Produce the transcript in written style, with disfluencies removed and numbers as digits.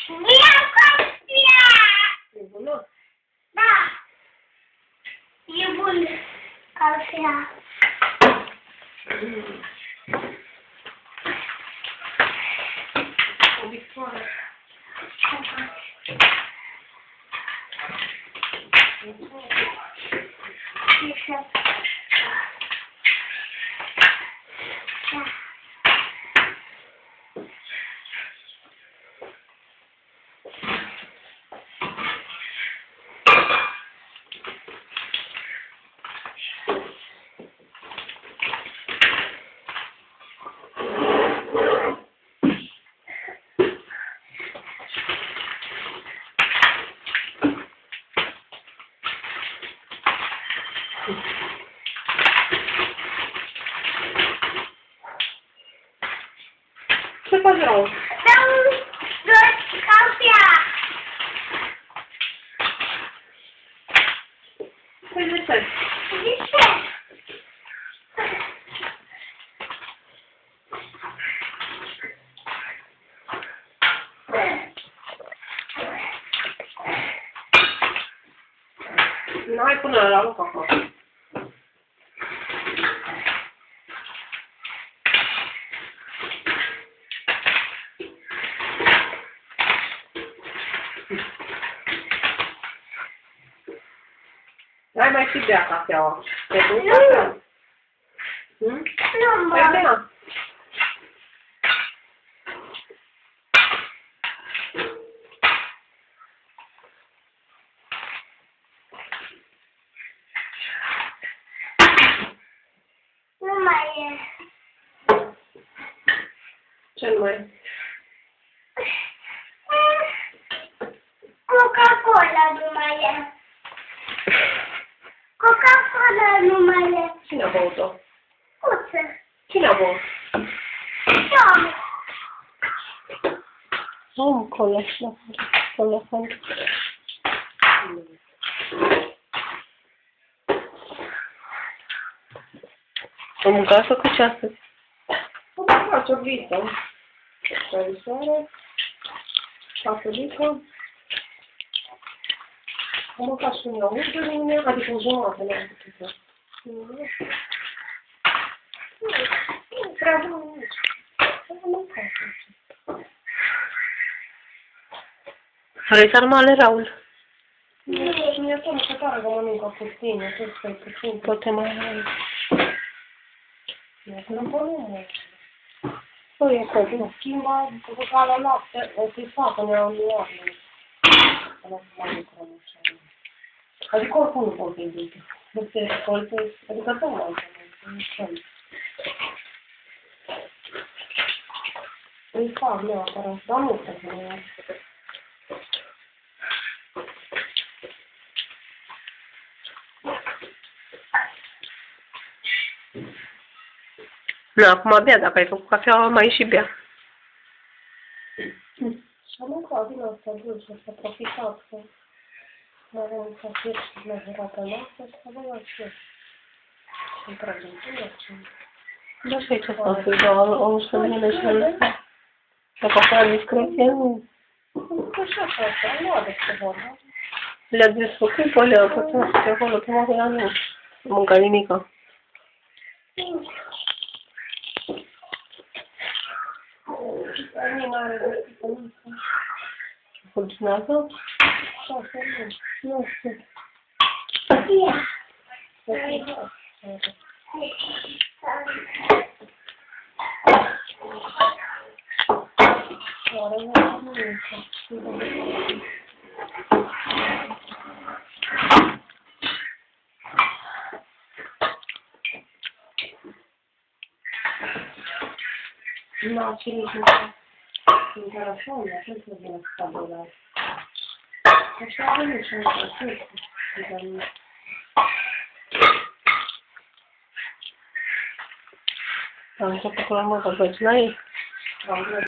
Vreau copia! E bună? Da! E bun cafea. O victoare. Ce faci rău? Dau cafea. Păi de ce? De ce? N-ai până la loc acolo. Hai mai și bea cafeaua. Te duci cafea? Nu, Hai mă. bea. Nu mai e. Ce nu mai e? Coca-Cola nu mai e. Coca-Cola nu mai e. Cine a băut-o? Uță. Cine a băut? Doamne. Am cola și la cola. Am mâncat să cu ce astăzi? O să faci o vită. Sărisoare. Pasărică. Am mâncat și un iaurt de mine, adică o jumătate, nu am putut să. Nu prea bun nici. Am mâncat. Vrei sarmale, Raul? Mie tot mi se pare că mănâncă puțin, eu tot stai puțin, tot te mai ai. Nu mă. Păi, e că nu schimba, după ca la lapte, o fi facă, ne-au luat. Nu mai lucrăm așa. Adică oricum nu pot fi după colțe, adică tot mai înțeleg. Îi fac neapărat, dar nu se vrea. Nu, acum bea, dacă ai făcut cafea, mai și bea. Și am mâncat din asta dulce, s-a profitat că mai avem un cafet și mai era pe masă și avem și eu. Îmi prăjintină și... Da, și ce fac? Da, o șămine și am dacă fără discreție, nu... Că și așa, nu are ce vorba. Le-a desfăcut pe alea, că tu pe acolo, pe masă, nu mânca nimica. Funcționează? Nu știu. Nu, și nici nu. Interesant, așa se vine stabilat. Așa avem și un proces. Am început cu la mă, că n-ai?